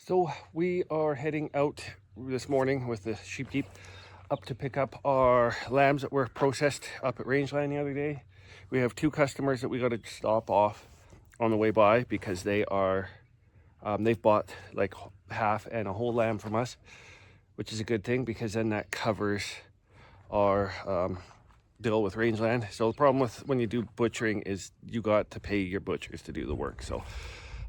So we are heading out this morning with the sheep keep up to pick up our lambs that were processed up at Rangeland the other day. We have two customers that we got to stop off on the way by because they've bought like half and a whole lamb from us, which is a good thing because then that covers our deal with Rangeland. So the problem with when you do butchering is you got to pay your butchers to do the work. So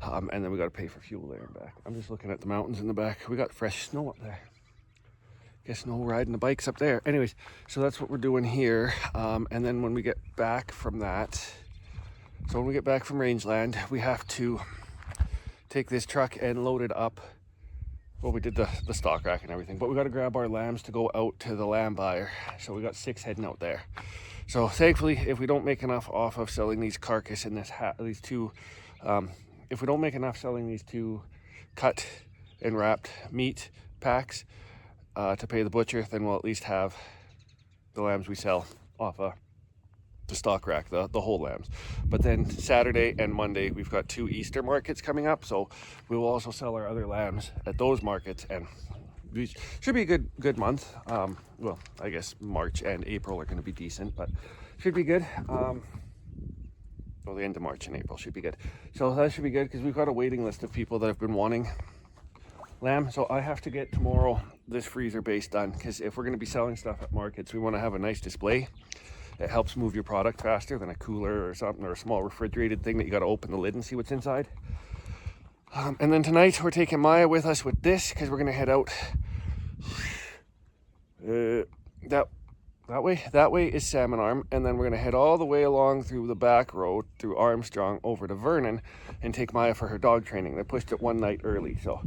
and then we got to pay for fuel there and back. I'm just looking at the mountains in the back. We got fresh snow up there. Guess no riding the bikes up there. Anyways, so that's what we're doing here. And then when we get back from that, so when we get back from Rangeland, we have to take this truck and load it up. Well, we did the stock rack and everything, but we got to grab our lambs to go out to the lamb buyer. So we got 6 heading out there. So thankfully, if we don't make enough off of selling these carcass and these two, if we don't make enough selling these two cut and wrapped meat packs to pay the butcher, then we'll at least have the lambs we sell off the stock rack, the whole lambs. But then Saturday and Monday, we've got 2 Easter markets coming up, so we will also sell our other lambs at those markets, and we should be a good month. Well, I guess March and April are going to be decent, but should be good. Well, the end of March and April should be good. So that should be good because we've got a waiting list of people that have been wanting lamb. So I have to get tomorrow this freezer base done because if we're going to be selling stuff at markets, we want to have a nice display. It helps move your product faster than a cooler or something, or a small refrigerated thing that you got to open the lid and see what's inside. And then tonight we're taking Maya with us with this because we're going to head out that way is Salmon Arm, and then we're going to head all the way along through the back road through Armstrong over to Vernon and take Maya for her dog training. They pushed it one night early, so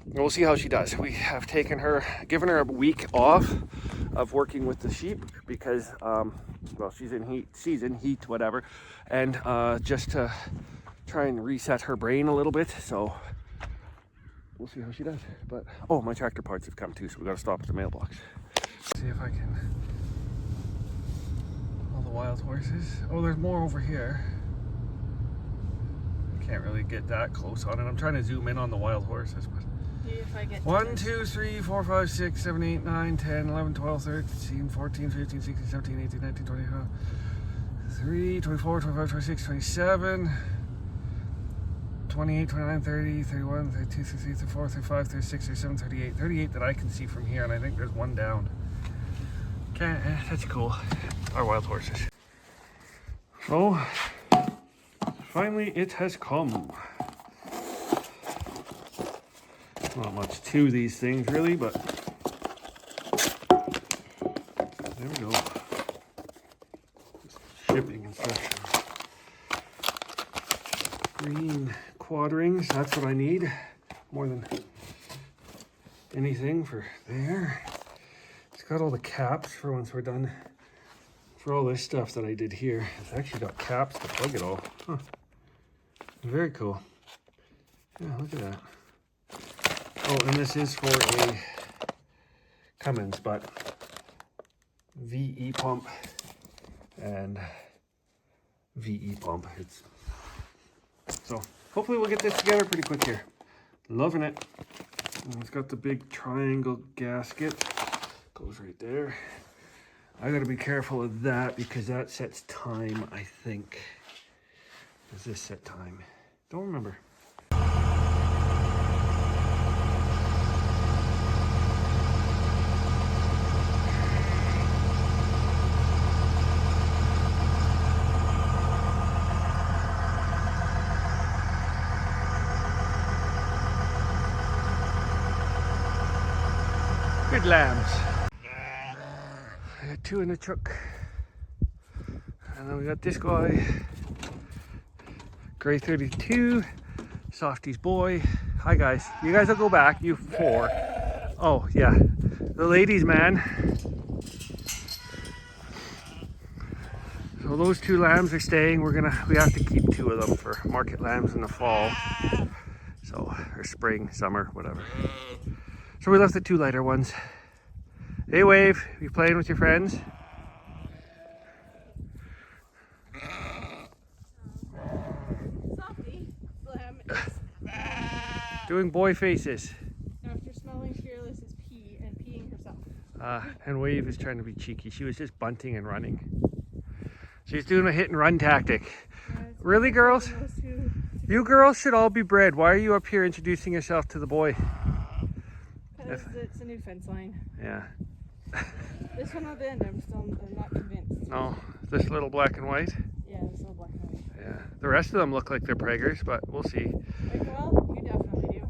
we'll see how she does. We have given her a week off of working with the sheep because well, she's in heat, whatever, and just to try and reset her brain a little bit. So we'll see how she does. But oh, my tractor parts have come too, so we got to stop at the mailbox. See if I can. All the wild horses. Oh, there's more over here. I can't really get that close on it. I'm trying to zoom in on the wild horses, but if I get 1, 2, 3, 4, 5, 6, 7, 8, 9, 10, 11, 12, 13, 14, 15, 16, 17, 18, 19, 20, 23, 24, 25, 26, 27, 28, 29, 30, 31, 32, 33, 34, 35, 36, 37, 38. 38 that I can see from here, and I think there's one down. Okay, that's cool. Our wild horses. So, finally it has come. Not much to these things really, but there we go. Just shipping and stuff. Green quadrangles, that's what I need more than anything for there. It's got all the caps for once we're done. For all this stuff that I did here, it's actually got caps to plug it all. Huh. Very cool. Yeah, look at that. Oh, and this is for a Cummins, but VE pump and VE pump. So hopefully we'll get this together pretty quick here. Loving it. And it's got the big triangle gasket. Goes right there. I gotta be careful of that because that sets time, I think. Does this set time? Don't remember. Good lambs. I got 2 in the truck. And then we got this guy. Gray 32. Softy's boy. Hi guys. You guys will go back. You 4. Oh yeah. The ladies man. So those 2 lambs are staying. We have to keep 2 of them for market lambs in the fall. So, or spring, summer, whatever. So we left the 2 lighter ones. Hey Wave, you playing with your friends? Softy, lamb is Doing boy faces. After smelling Fearless's pee and peeing herself. And Wave is trying to be cheeky. She was just bunting and running. She's doing a hit and run tactic. Yeah, Really, girls? You girls should all be bred. Why are you up here introducing yourself to the boy? Because it's a new fence line. Yeah. This one on the end, I'm not convinced. No, this little black and white? Yeah, this little black and white. Yeah. The rest of them look like they're preggers, but we'll see. Like, well, you definitely do.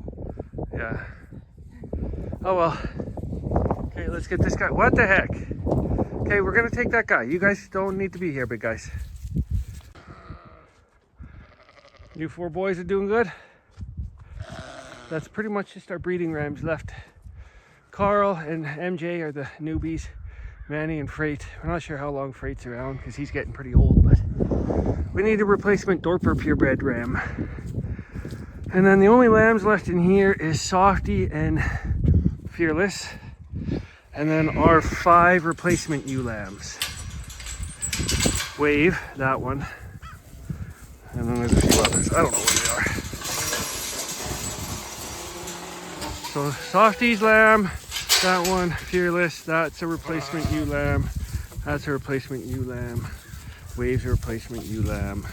Yeah. Oh well. Okay, let's get this guy. What the heck? Okay, we're gonna take that guy. You guys don't need to be here, big guys. You 4 boys are doing good. That's pretty much just our breeding rams left. Carl and MJ are the newbies. Manny and Freight. We're not sure how long Freight's around because he's getting pretty old, but we need a replacement Dorper purebred ram. And then the only lambs left in here is Softy and Fearless. And then our 5 replacement ewe lambs. Wave, that one. And then there's a few others. I don't know where they are. So Softy's lamb, that one, Fearless, that's a replacement ewe lamb. That's a replacement ewe lamb. Wave's a replacement ewe lamb.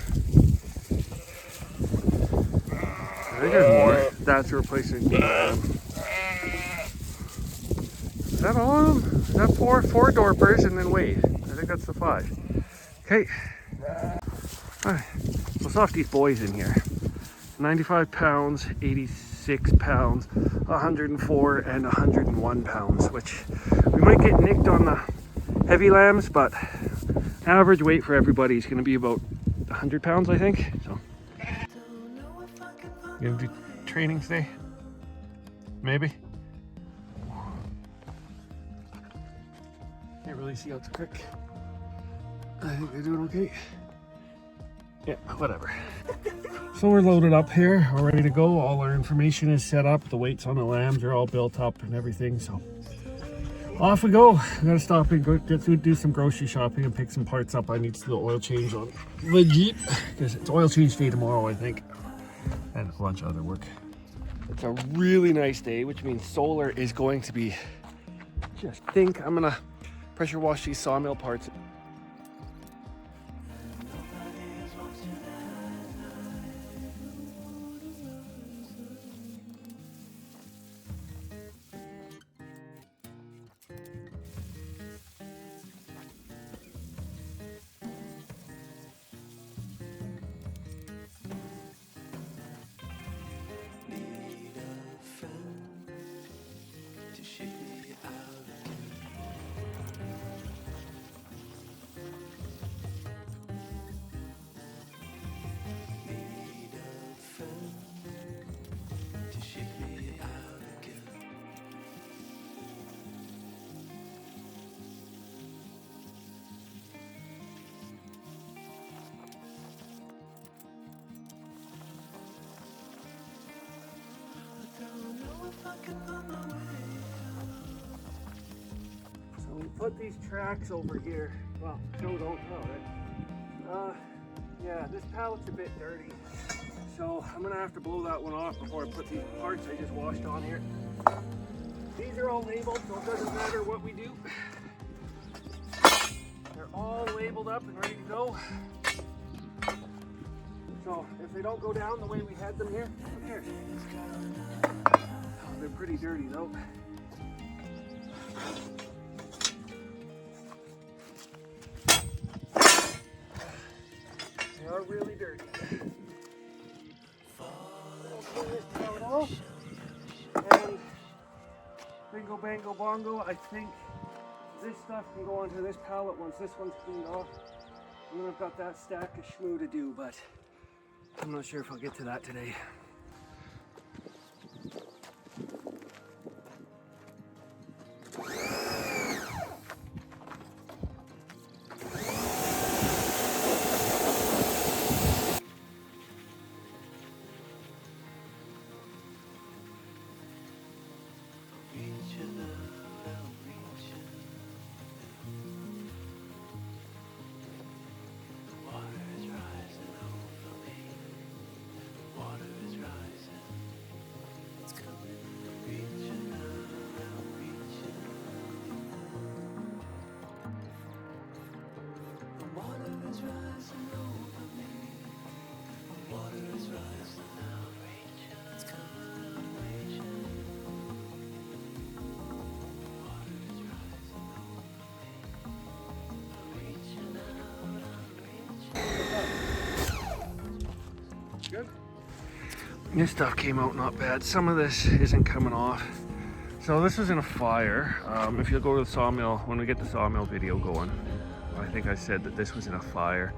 I think there's more. That's a replacement ewe lamb. Is that all of them? Is that 4 Dorpers and then Wave? I think that's the 5. Okay. Alright. So Softy's boys in here. 95 pounds, 86 pounds, 104 and 101 pounds, which we might get nicked on the heavy lambs, but average weight for everybody is going to be about 100 pounds, I think. So, you gonna do training today? Maybe. Can't really see out too quick. I think they're doing okay. Yeah, whatever. So we're loaded up here, all ready to go. All our information is set up. The weights on the lambs are all built up and everything. So off we go. I gotta stop and go do some grocery shopping and pick some parts up. I need to do oil change on the Jeep because it's oil change day tomorrow, I think, and a bunch of other work. It's a really nice day, which means solar is going to be. Just think I'm gonna pressure wash these sawmill parts. So we put these tracks over here. Well, no, don't tell, right? Yeah, this pallet's a bit dirty. So I'm gonna have to blow that one off before I put these parts I just washed on here. These are all labeled, so it doesn't matter what we do. They're all labeled up and ready to go. So if they don't go down the way we had them here, who cares? Oh, they're pretty dirty though. They are really dirty. Clean this pallet off. And bingo bango bongo, I think this stuff can go onto this pallet once this one's cleaned off. And then I've got that stack of schmoo to do, but I'm not sure if I'll get to that today. This stuff came out not bad. Some of this isn't coming off. So this was in a fire. If you'll go to the sawmill, when we get the sawmill video going, I think I said that this was in a fire.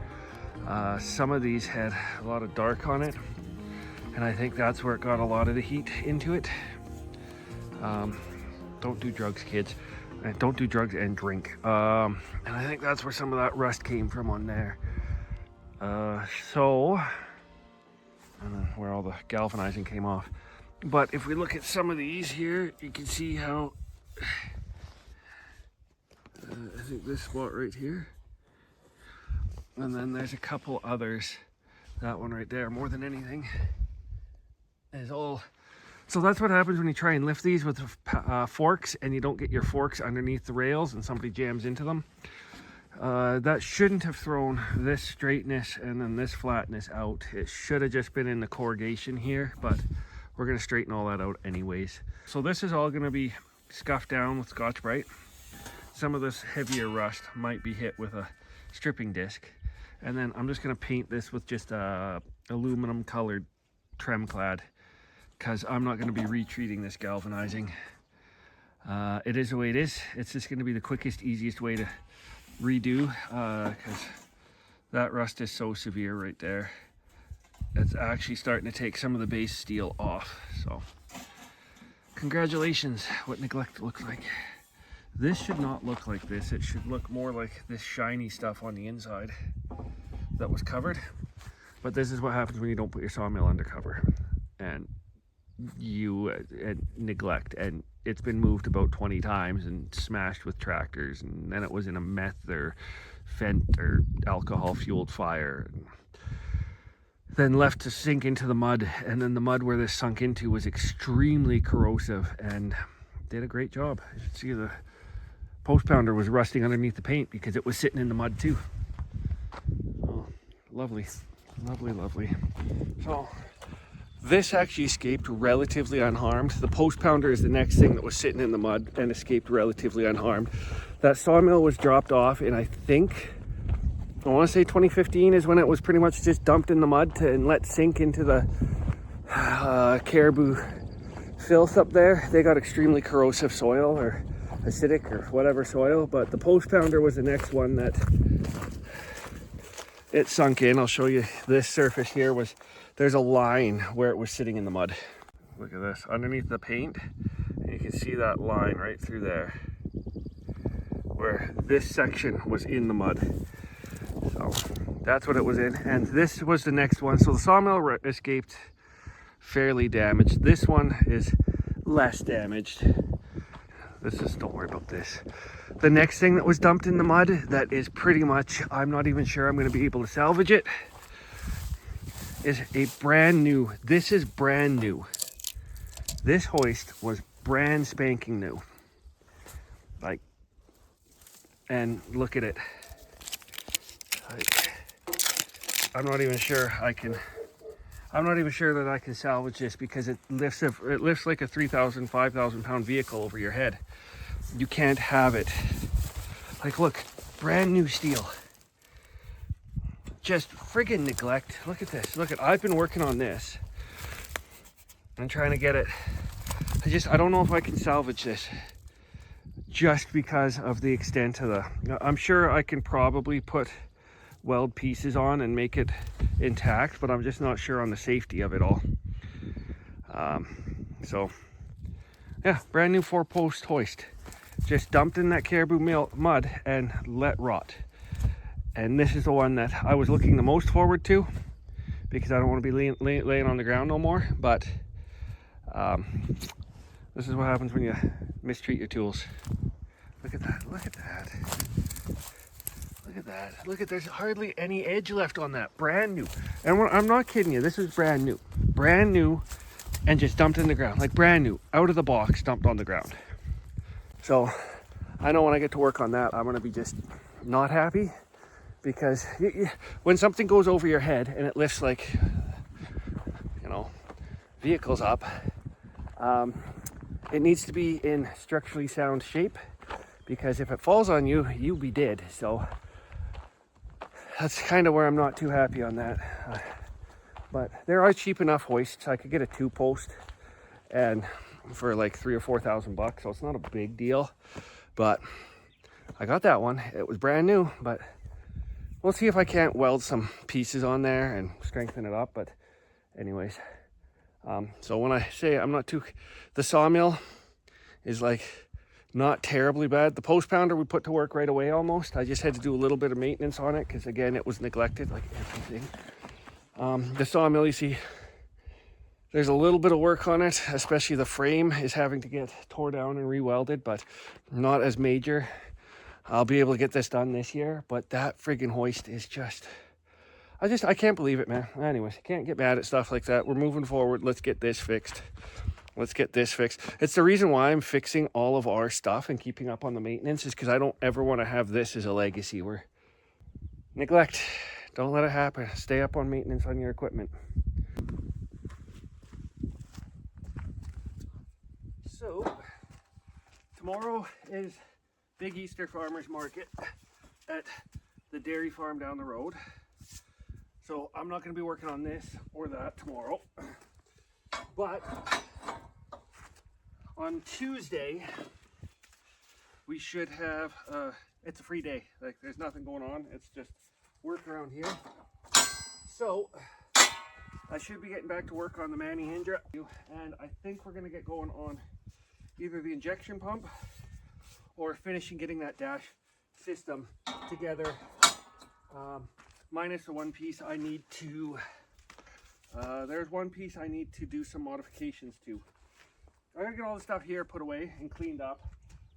Some of these had a lot of dark on it, and I think that's where it got a lot of the heat into it. Don't do drugs, kids. Don't do drugs and drink. And I think that's where some of that rust came from on there. And then where all the galvanizing came off. But if we look at some of these here, you can see how, I think this spot right here. And then there's a couple others. That one right there, more than anything, is all. So that's what happens when you try and lift these with forks and you don't get your forks underneath the rails and somebody jams into them. That shouldn't have thrown this straightness and then this flatness out. It should have just been in the corrugation here, but we're going to straighten all that out anyways. So this is all going to be scuffed down with Scotch-Brite. Some of this heavier rust might be hit with a stripping disc. And then I'm just going to paint this with just aluminum colored trem clad, because I'm not going to be retreating this galvanizing. It is the way it is. It's just going to be the quickest, easiest way to redo, because that rust is so severe right there. It's actually starting to take some of the base steel off. So congratulations, what neglect looks like. This should not look like this. It should look more like this shiny stuff on the inside that was covered. But this is what happens when you don't put your sawmill undercover and you neglect. And it's been moved about 20 times and smashed with tractors, and then it was in a meth or fent or alcohol fueled fire, and then left to sink into the mud. And then the mud where this sunk into was extremely corrosive and did a great job. You should see the post pounder was rusting underneath the paint because it was sitting in the mud too. Oh, lovely, lovely, lovely. So this actually escaped relatively unharmed. The post pounder is the next thing that was sitting in the mud and escaped relatively unharmed. That sawmill was dropped off in, I want to say 2015 is when it was pretty much just dumped in the mud and let sink into the caribou filth up there. They got extremely corrosive soil, or acidic, or whatever soil, but the post pounder was the next one that it sunk in. I'll show you this surface here. There's a line where it was sitting in the mud. Look at this, underneath the paint, and you can see that line right through there where this section was in the mud. So that's what it was in, and this was the next one. So the sawmill escaped fairly damaged. This one is less damaged. Don't worry about this. The next thing that was dumped in the mud that is pretty much, I'm not even sure I'm going to be able to salvage it, is a brand new, this is brand new. This hoist was brand spanking new. Like, and look at it. I'm not even sure that I can salvage this, because it lifts like a 3,000, 5,000 pound vehicle over your head. You can't have it. Like, look, brand new steel. Just friggin' neglect. Look at this. I've been working on this. I'm trying to get it. I don't know if I can salvage this, just because of the extent of I'm sure I can probably put weld pieces on and make it intact, but I'm just not sure on the safety of it all. So yeah, brand new 4-post hoist, just dumped in that caribou mud and let rot. And this is the one that I was looking the most forward to, because I don't want to be laying on the ground no more. But this is what happens when you mistreat your tools. Look at that. There's hardly any edge left on that. Brand new. And I'm not kidding you, this is brand new, and just dumped in the ground. Like, brand new, out of the box, dumped on the ground. So I know when I get to work on that, I'm going to be just not happy, because when something goes over your head and it lifts, like, vehicles up, it needs to be in structurally sound shape, because if it falls on you, you'll be dead. So that's kind of where I'm not too happy on that. But there are cheap enough hoists. I could get a 2-post and for like $3,000 or $4,000, so it's not a big deal. But I got that one. It was brand new, but we'll see if I can't weld some pieces on there and strengthen it up. But anyways, so when I say I'm not too, the sawmill is like not terribly bad. The post pounder we put to work right away almost. I just had to do a little bit of maintenance on it because again, it was neglected like everything. The sawmill, you see, there's a little bit of work on it, especially the frame is having to get tore down and re-welded, but not as major. I'll be able to get this done this year, but that friggin' hoist is just, I can't believe it, man. Anyways, I can't get mad at stuff like that. We're moving forward. Let's get this fixed. Let's get this fixed. It's the reason why I'm fixing all of our stuff and keeping up on the maintenance is because I don't ever want to have this as a legacy where neglect. Don't let it happen. Stay up on maintenance on your equipment. So, tomorrow is Big Easter Farmers Market at the dairy farm down the road. So I'm not going to be working on this or that tomorrow. But on Tuesday, we should have, it's a free day. Like there's nothing going on. It's just work around here. So I should be getting back to work on the Manny Hindra. And I think we're going to get going on either the injection pump or finishing getting that dash system together. Minus the one piece I need to, there's one piece I need to do some modifications to. I gotta get all the stuff here put away and cleaned up.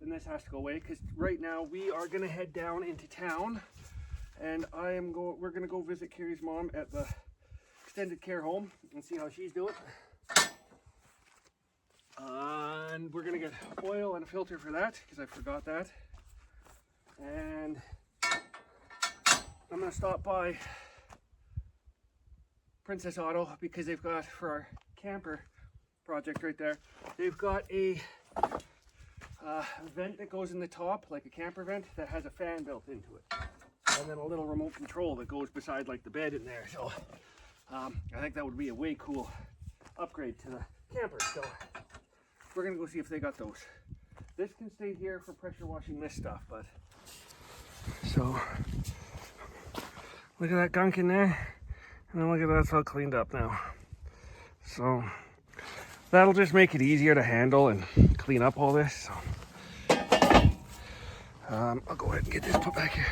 Then this has to go away because right now we are gonna head down into town and we're gonna go visit Carrie's mom at the extended care home and see how she's doing. And we're gonna get oil and a filter for that because I forgot that. And I'm gonna stop by Princess Auto because they've got, for our camper project right there, they've got a vent that goes in the top, like a camper vent that has a fan built into it. And then a little remote control that goes beside like the bed in there. So I think that would be a way cool upgrade to the camper. So we're gonna go see if they got those. This can stay here for pressure washing this stuff, but so look at that gunk in there, and then look at that, it's all cleaned up now. So that'll just make it easier to handle and clean up all this. So I'll go ahead and get this put back here.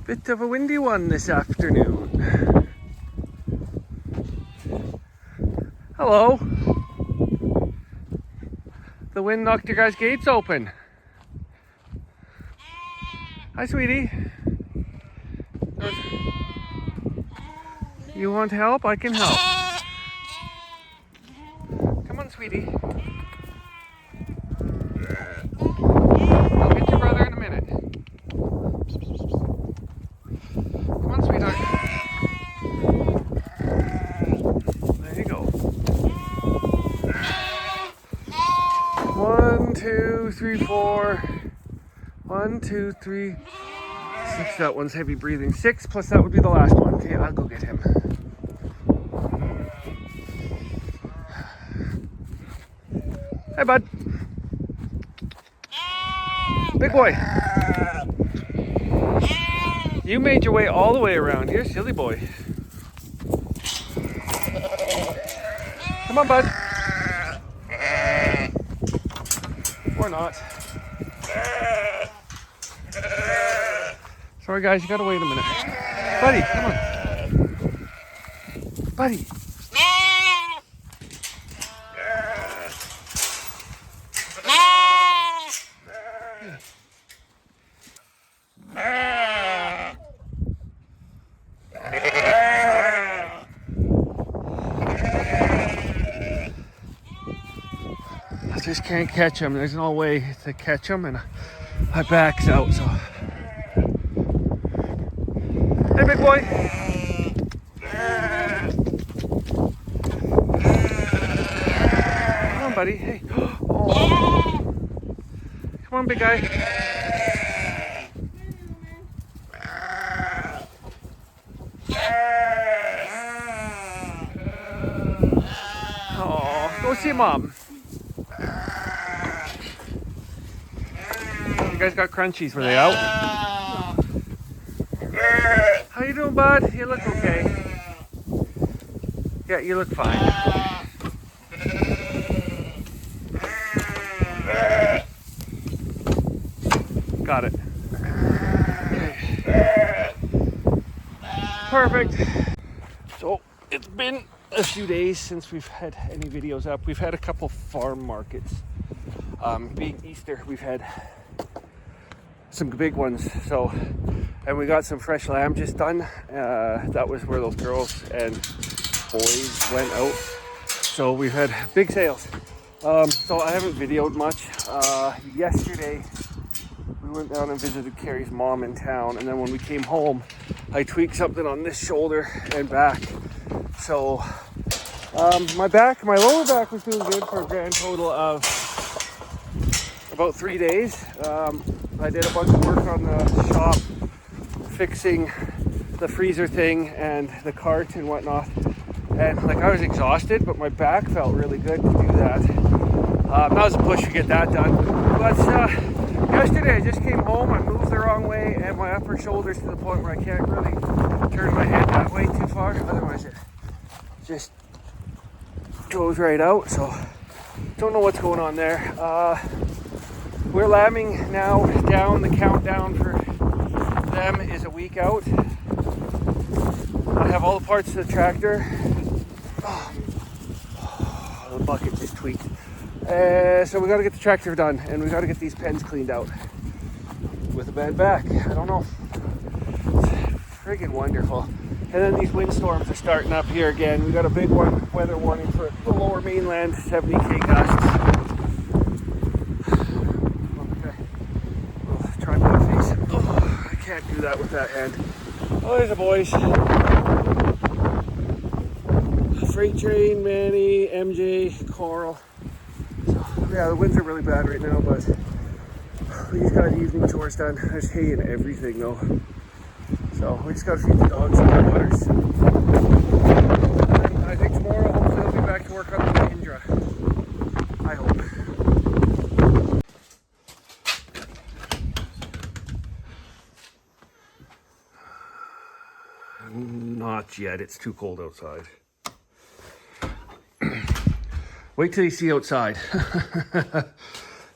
Bit of a windy one this afternoon. Hello. The wind knocked your guys' gates open. Hi, sweetie. You want help? I can help. Come on, sweetie. I'll get your brother in a minute. Come on, sweetheart. There you go. 1, 2, 3, 4. 1, 2, 3, 6. That one's heavy breathing. 6 plus that would be the last one. Okay, I'll go get him. Hey, bud. Big boy. You made your way all the way around here, silly boy. Come on, bud. Or not. Sorry, guys, you gotta wait a minute. Buddy, come on. Buddy. I just can't catch him. There's no way to catch him, and my back's out, so. Hey, big boy. Come on, buddy. Hey. Oh. Come on, big guy. Oh, go see mom. You guys got crunchies. Were they out? How you doing, bud? You look okay. Yeah, you look fine. Got it. Okay. Perfect. So it's been a few days since we've had any videos up. We've had a couple farm markets. Being Easter, we've had some big ones. So, and we got some fresh lamb just done. That was where those girls and boys went out. So we've had big sales. So I haven't videoed much. Yesterday, we went down and visited Carrie's mom in town, and then when we came home, I tweaked something on this shoulder and back. So my lower back was doing good for a grand total of about 3 days. I did a bunch of work on the shop, fixing the freezer thing and the cart and whatnot. And like I was exhausted, but my back felt really good to do that. That was a push to get that done. But yesterday I just came home, I moved the wrong way and my upper shoulder's to the point where I can't really turn my head that way too far. Otherwise it just goes right out. So don't know what's going on there. We're lambing now down. The countdown for them is a week out. I have all the parts of the tractor. The bucket just tweaked. So we got to get the tractor done, and we got to get these pens cleaned out with a bad back. I don't know. It's friggin' wonderful. And then these windstorms are starting up here again. We got a big one, weather warning for the lower mainland, 70k gusts. Okay, we'll try my face. Oh, I can't do that with that hand. Oh, there's the boys. Freight train, Manny, MJ, Coral. So, yeah, the winds are really bad right now, but we just got evening chores done. There's hay and everything though. So we just got to feed the dogs some more waters. And I think tomorrow, hopefully I'll be back to work on the Mahindra. I hope. Not yet, it's too cold outside. Wait till you see outside.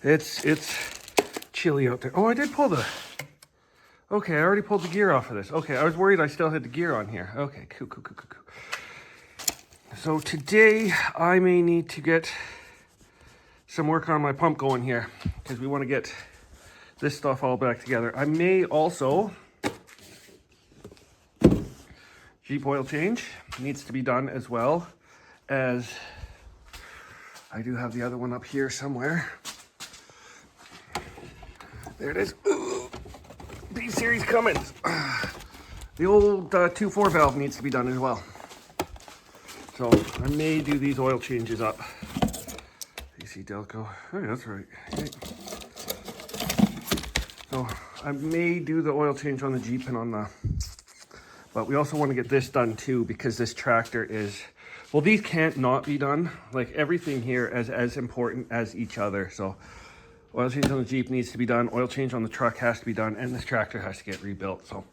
It's chilly out there. Oh, I did pull the... Okay, I already pulled the gear off of this. Okay, I was worried I still had the gear on here. Okay, cool. So today I may need to get some work on my pump going here because we want to get this stuff all back together. I may also... Jeep oil change needs to be done as well as... I do have the other one up here somewhere. There it is. Ooh, B-Series Cummins. The old 2.4 valve needs to be done as well. So I may do these oil changes up. AC Delco. Oh, yeah, that's right. Okay. So I may do the oil change on the Jeep and on the... But we also want to get this done too because this tractor is... Well, these can't not be done. Like everything here is as important as each other. So oil change on the Jeep needs to be done. Oil change on the truck has to be done. And this tractor has to get rebuilt. So,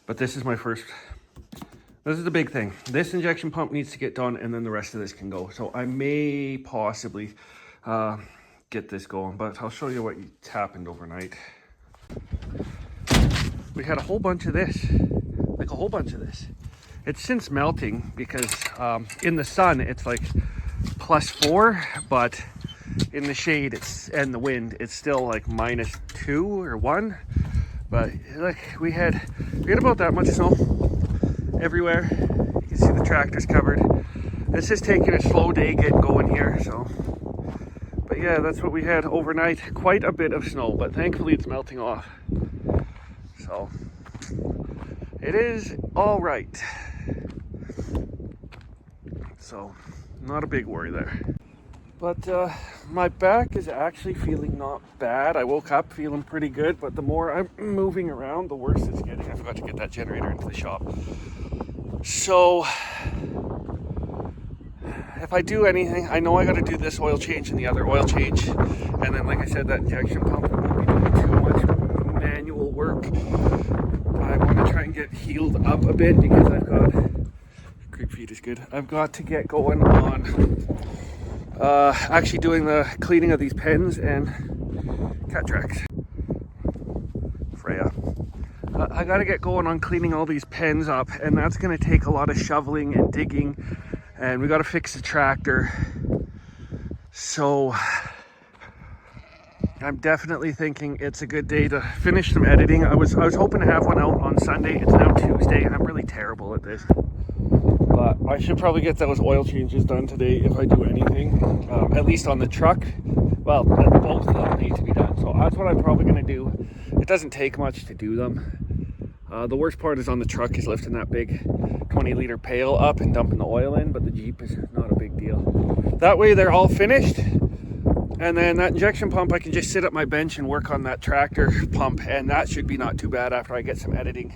but this is my first, this is the big thing. This injection pump needs to get done and then the rest of this can go. So I may possibly get this going, but I'll show you what happened overnight. We had a whole bunch of this, like a whole bunch of this. It's since melting because in the sun it's like +4, but in the shade and the wind it's still like -2 or 1. But like we had about that much snow everywhere. You can see the tractor's covered. It's just taking a slow day getting going here. So, but yeah, that's what we had overnight. Quite a bit of snow, but thankfully it's melting off. So it is all right. So, not a big worry there. But my back is actually feeling not bad. I woke up feeling pretty good, but the more I'm moving around, the worse it's getting. I forgot to get that generator into the shop. So if I do anything, I know I got to do this oil change and the other oil change. And then, like I said, that injection pump won't be doing too much manual work. I want to try and get healed up a bit because I've got, creep feed is good. I've got to get going on actually doing the cleaning of these pens and cat tracks. Freya. I got to get going on cleaning all these pens up, and that's going to take a lot of shoveling and digging, and we got to fix the tractor. So I'm definitely thinking it's a good day to finish some editing. I was hoping to have one out on Sunday. It's now Tuesday, and I'm really terrible at this. But I should probably get those oil changes done today if I do anything, at least on the truck. Well, both of them need to be done, so that's what I'm probably going to do. It doesn't take much to do them. The worst part is on the truck is lifting that big 20-liter pail up and dumping the oil in, but the Jeep is not a big deal. That way they're all finished, and then that injection pump, I can just sit at my bench and work on that tractor pump, and that should be not too bad after I get some editing.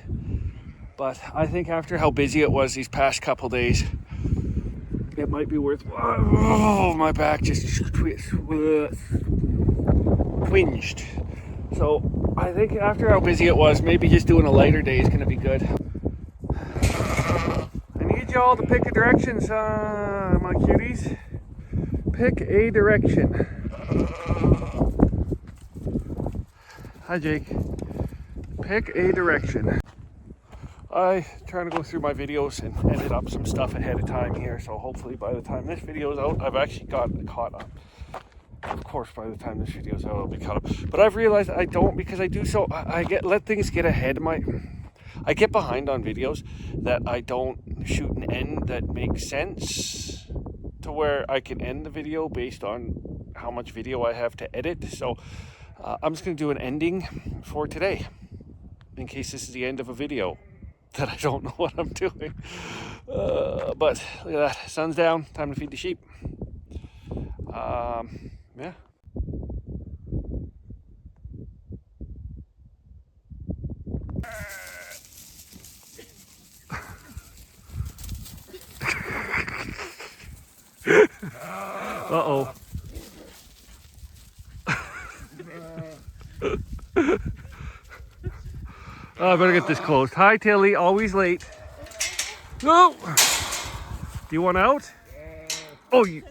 But I think after how busy it was these past couple days, it might be worth. Oh, my back just twinged. So I think after how busy it was, maybe just doing a lighter day is going to be good. I need y'all to pick a direction, my cuties. Pick a direction. Hi, Jake. Pick a direction. I trying to go through my videos and edit up some stuff ahead of time here, so hopefully by the time this video is out, I've actually got caught up. Of course, by the time this video is out, I'll be caught up. But I've realized I don't, because I do so. I let things get ahead of my. I get behind on videos that I don't shoot an end that makes sense to where I can end the video based on how much video I have to edit. So I'm just going to do an ending for today, in case this is the end of a video that I don't know what I'm doing. But look at that, sun's down, time to feed the sheep. Yeah. Uh-oh. Oh, I better get this closed. Hi, Tilly, always late. No! Do you want out? Oh, you.